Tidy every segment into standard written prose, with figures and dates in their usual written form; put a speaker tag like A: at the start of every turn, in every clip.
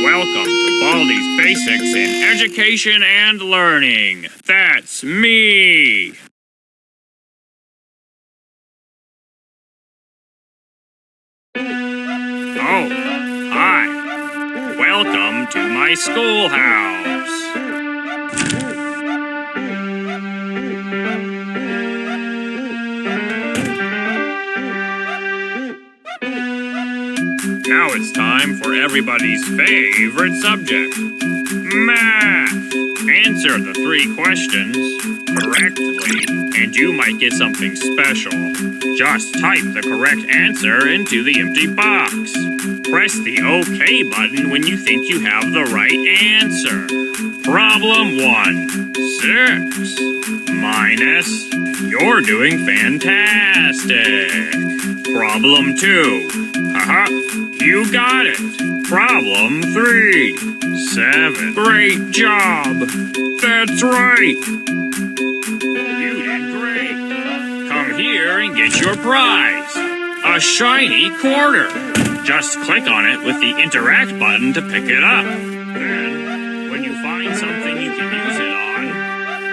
A: Welcome to Baldi's Basics in Education and Learning. That's me. Oh, hi. Welcome to my schoolhouse. Now it's time for everybody's favorite subject, math. Answer the 3 questions correctly, and you might get something special. Just type the correct answer into the empty box. Press the OK button when you think you have the right answer. Problem 1, 6 minus. You're doing fantastic. Problem 2, haha, you got it. Problem 3, 7. Great job. That's right. You did great. Come here and get your prize. A shiny quarter. Just click on it with the Interact button to pick it up. Then, when you find something you can use it on,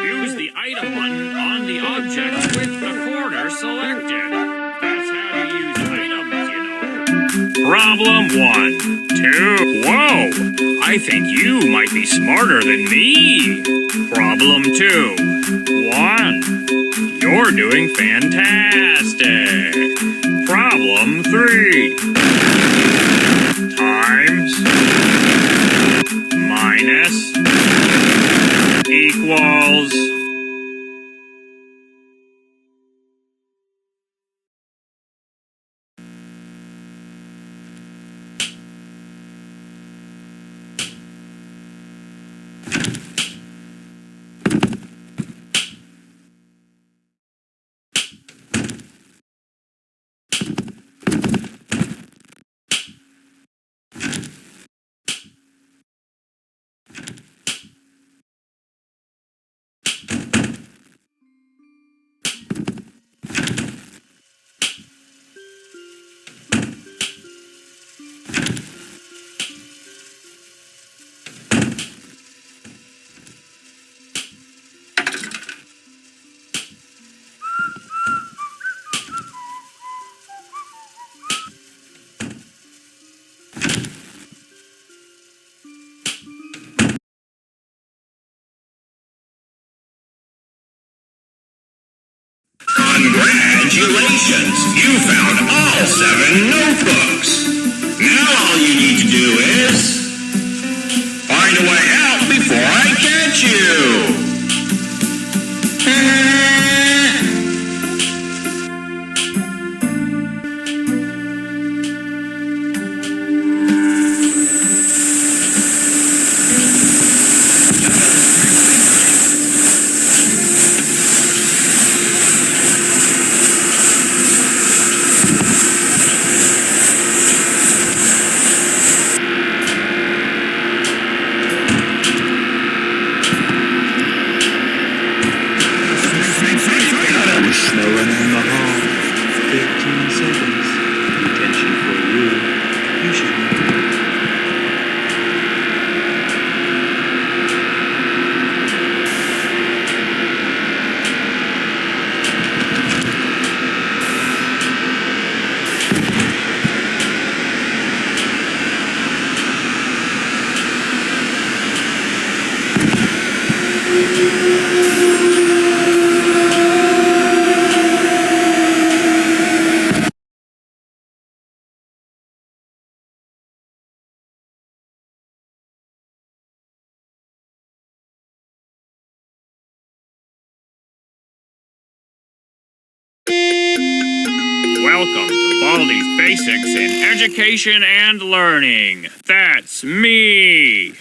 A: use the item button on the object with the quarter selected. That's how you use items, you know. Problem 1, 2. Whoa! I think you might be smarter than me. Problem 2, 1. You're doing fantastic. Problem 3. Times minus equals.
B: Congratulations! You found all 7 notebooks! Now all you need to do is find a way out before I catch you!
C: Snowing in the hall. 15 seconds. Detention for you. You should know.
A: Welcome to Baldi's Basics in Education and Learning. That's me.